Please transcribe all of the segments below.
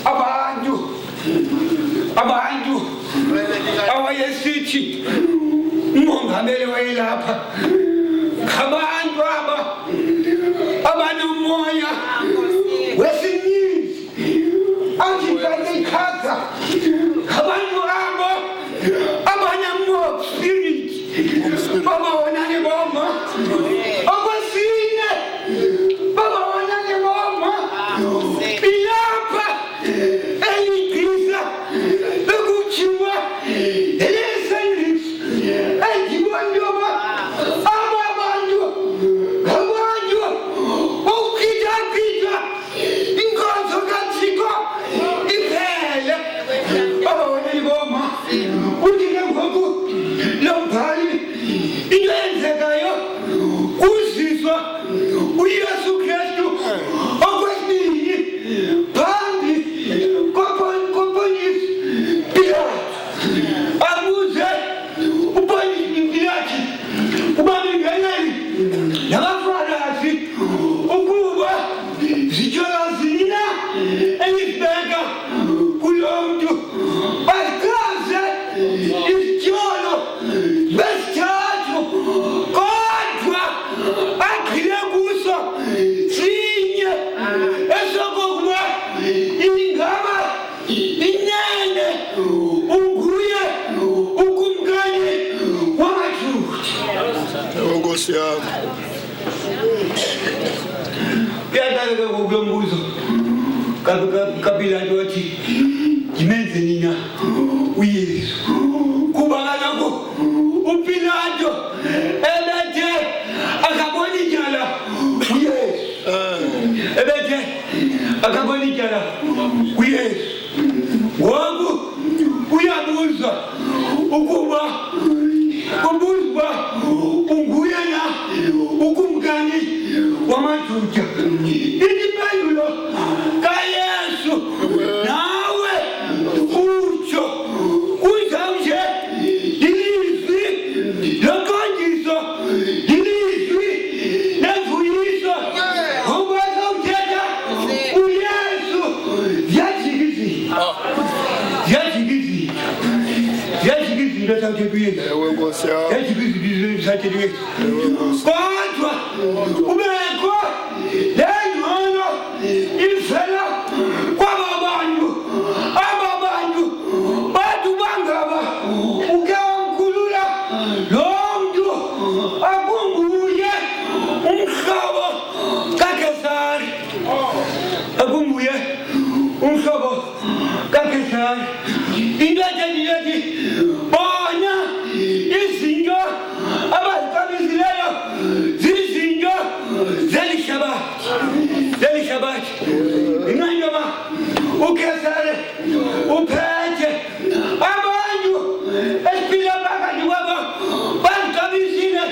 abantu awayesithi umongameli wayelapha abantu abanomoya wesininzi anjibandekhatha abantu abanamo spirit babawonane boma okwesine babawonane boma ilapha eligisa bekuchiwa elesendris ejiwandoba abantu ukita inkonzo kathixo iphele babawonane boma udine ngoku lombhali into eyenzekayo uziswa uYesu Kristu okwesibini phambi koPilato abuze uPilato ubabingeleli nabaFarisi ukuba zitshozini na elibheka kulomntu bakaze isitsholo besithathu kodwa agxile kuso sinye esokokuba ingaba inene unguye ukumkani wamaJuda. Nkosi yami. Kuyadaleka ngokulombuzo koPilato wathi ngimenze nina uYesu kuba kaloku uPilato ebethe akabona ityala uYesu ebethe akabona ityala uYesu ngoku uyabuza ukuba kubuzwa unguye na ukumkani wamaJuda. Impendulo kaYesu nawe utsho kuzawuje ilizwi loqondiso ilizwi lemvuyiso ngoba zawuthetha uYesu ziyajikizile zawuthetha uYesu kodwa ubekho lengcono ifela kwababantu bantu bangaba uke wamkhulula lo mntu akunguye umhlobo kaKesari into enjeniyethi bona izinto abazixabisileyo zizinto zelishabathi inqanyoba uKesari uphethe abantu esiphila phakathi kwabo bazixabisile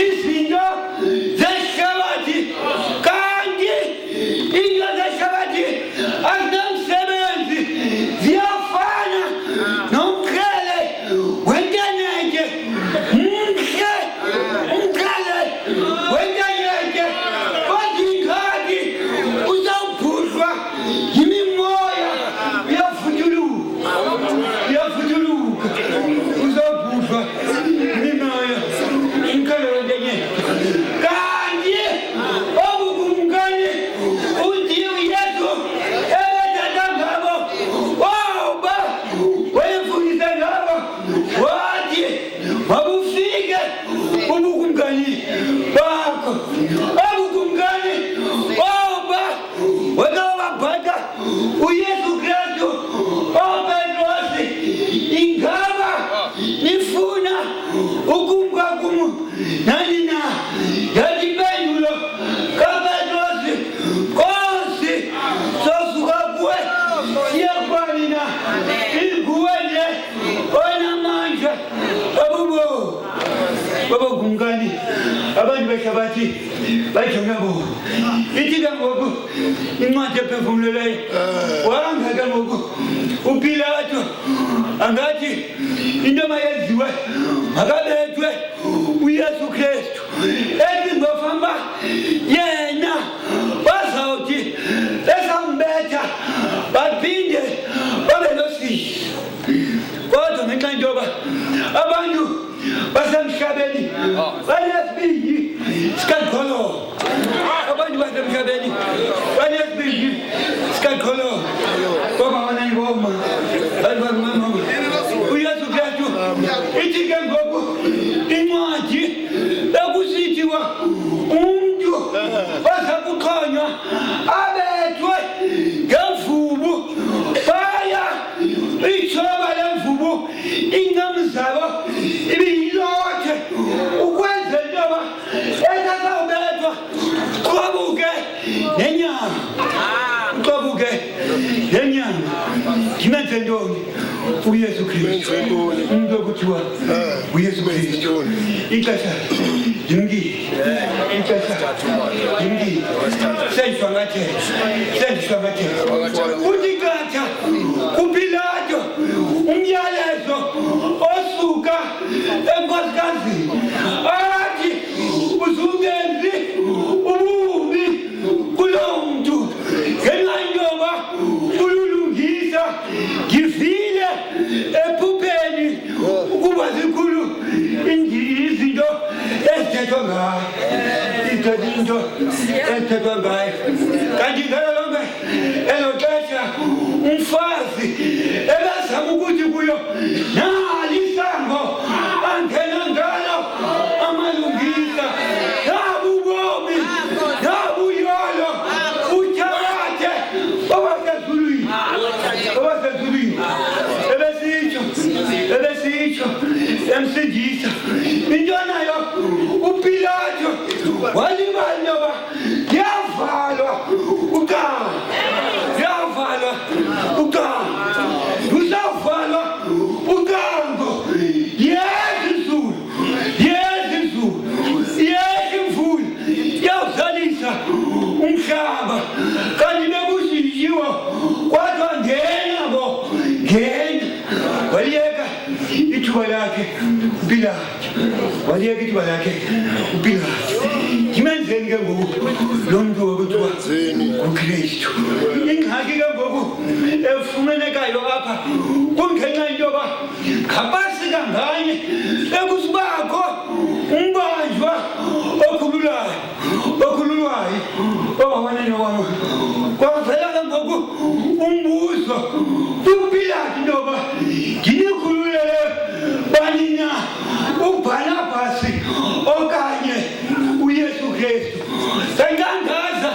izinto zelishabathi kanti into zelishabathi azinamsebenzi ziyafana nomqhele wentenetye umqhele wentenetye kodingadi uzawubhushwa yimimoya iyafutuluka uzawubhushwa yimimoya umqhele wentenetye kanti obukumkani uthi uYesu ebethetha ngabo wawuba wayefundisa ngabo wathi mabufike ubukumkani bakho obukumkani wawuba wakawabhatha uYesu Kristu oPetrosi ingaba nifuna ukumka kum nani na yathi impendulo kaPetrosi Nkosi sosuka kuwe siyakubanina inguwe nje onamandla babakumkani abantu behlabathi bayijonge ngoku ithi ke ngoku incwadi ephefumleleyo wangeke ngoku uPilato angathi into mayenziwe makabethwe uYesu Kristu ethi ngofamba yena bazawuthi besambetha lenyanga ngimenze ntoni uYesu Kristu umuntu okuthiwa uYesu Kristu ixesha limkile sendishwangathela uthi qatha kuPilato umyalezo osuka enkosikazini athi usungenzi ububi kulo muntu ngenxa yoba ululungisa ngivile ephupheni ukuba zikhulu izinto ezithethwa ngayo kanti ngalo lonke elo xesha umfazi ebezama ukuthi kuyo nali isango angena ngalo amalungisa nabubomi nabuyolo uthabathe obasezulwini ebesitsho emsindisa into nayo uPilato walibala noba yavalwa uqala usavalwa uqango yezizulu yezimvula yawuzalisa umhlaba kanti bekushiyiwe kodwa ngena waliyeka ithuba lakhe uPilato ngimenzeni ke ngoku lo muntu okuthiwa uKristu ingxaki ke ngoku efumanekayo apha kungenxa yoba ngapasi kanganye ekusibakho umbanjwa okhululwayo owabona nowama kwavela ke ngoku umbuzo uPilato intoba nginikhululele banina uBarnabasi okanye uYesu Kristu sangangaza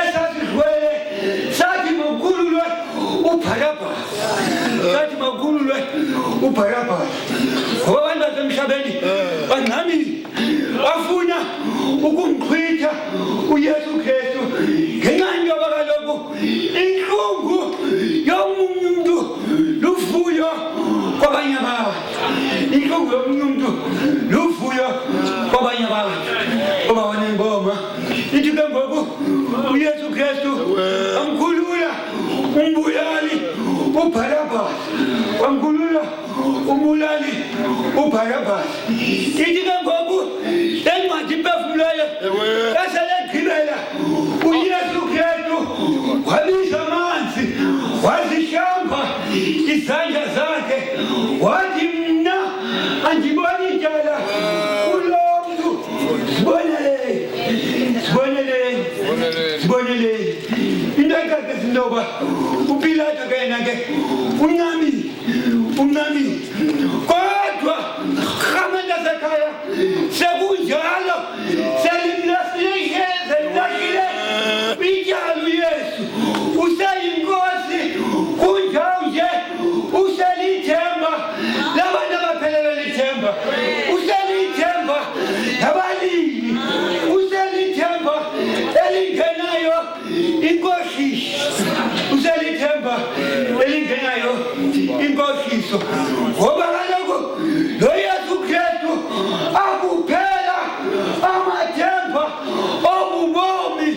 esasidlwele sathi makhululwe uBarnabasi ngoba abantu basemhlabeni bangxamile bafuna ukumchitha uYesu Kristu ngenxa yoba kaloku inhlungu yomuntu luvuyo kwabanye abantu inhlungu yomuntu luvuyo kwabanye abantu oba wanengoma ithi ke ngoku uYesu Kristu amkhulula umbulali uBarnabasi ithi ke ngoku encwadi iphefumulayo eselegqibela uYesu Kristu wabiza amanzi wazihlamba izandla zakhe wathi mna andiboni tyala kulo mntu siboneleni into ecacisile intoba uPilato ke yena ke uncamile kodwa rhamenta sekhaya sekunjalo selimlahlile ityala uYesu useyinkosi kunjalo nje uselithemba labantu abaphelelwe lithemba uselithemba labalimi uselithemba elingenayo inkohliso ngoba kaloku lo Yesu Kristu akuphela amathemba obubomi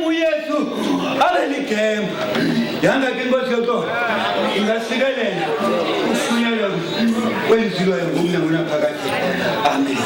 uYesu abelithemba yanga ke inkosi yonke ingasikelela ufunela kwelizilo ngumna phakathi amen.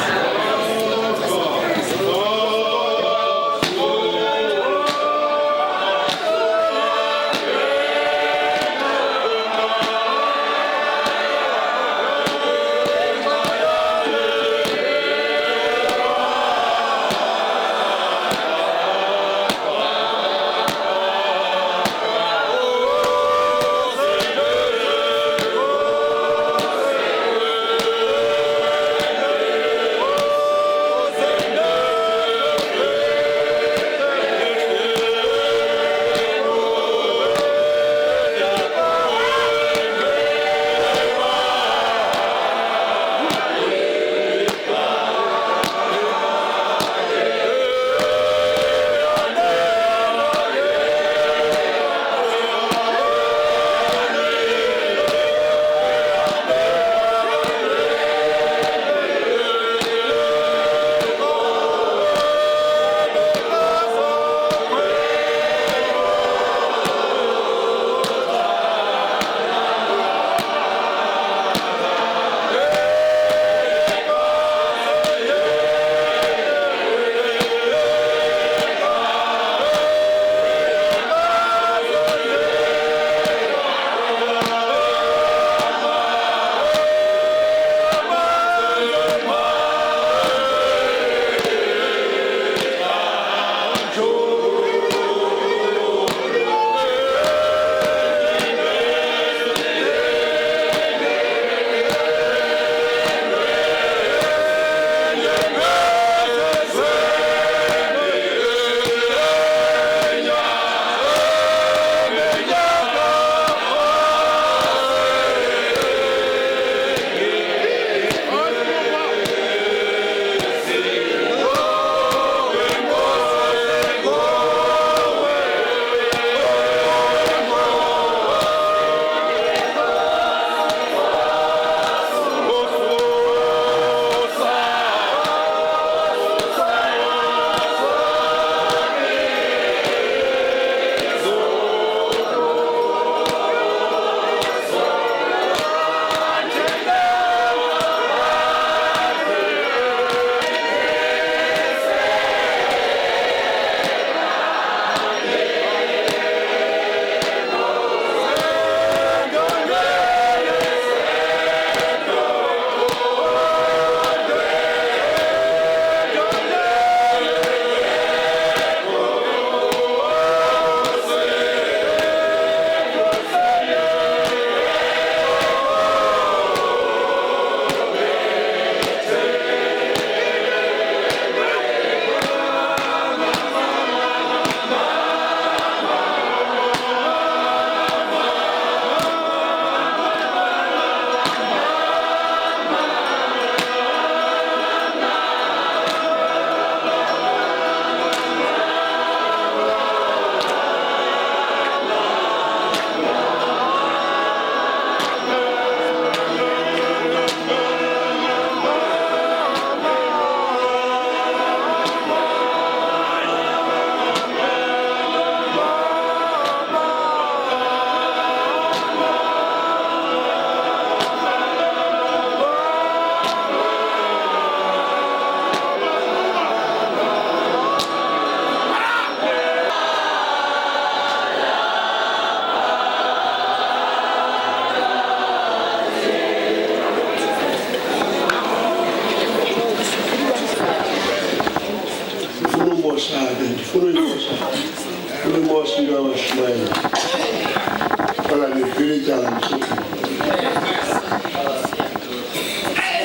sidala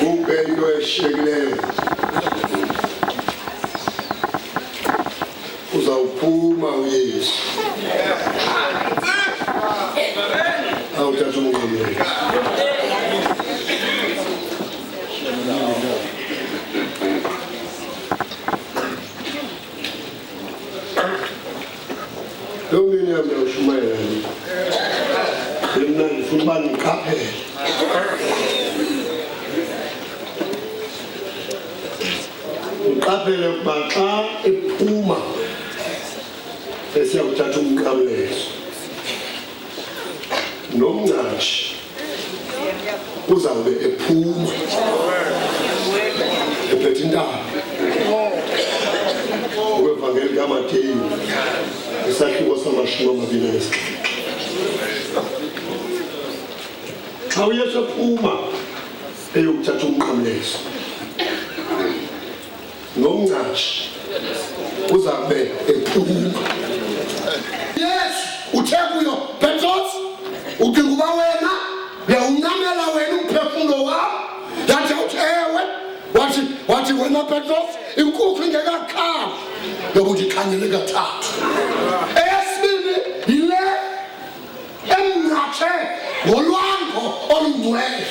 ubento eshekileyo uzawuphuma uYesu awuthatha umnqamlezo lo mini yami awushumayela mina ngifuna uba ngiqaphele ngiqaphele ukuba xa ephuma esiyakuthatha umnqamlezo nomncashi uzawube ephuma ephethe intaba ukwevangeli kaMateyu isahluko sama-27 xa uYesu ephuma eyokuthatha umnqamlezo nomncashi uzawube ephuma. Yesu uthe kuyo Petros ucinga uba wena uyawuncamela wena umphefumlo wam yathi uthi ewe wathi wena Petros inkukhu ingekakhali yoba uyikhanyele kathathu. Eyesibini yile emnqatshe ngolwango olungcwele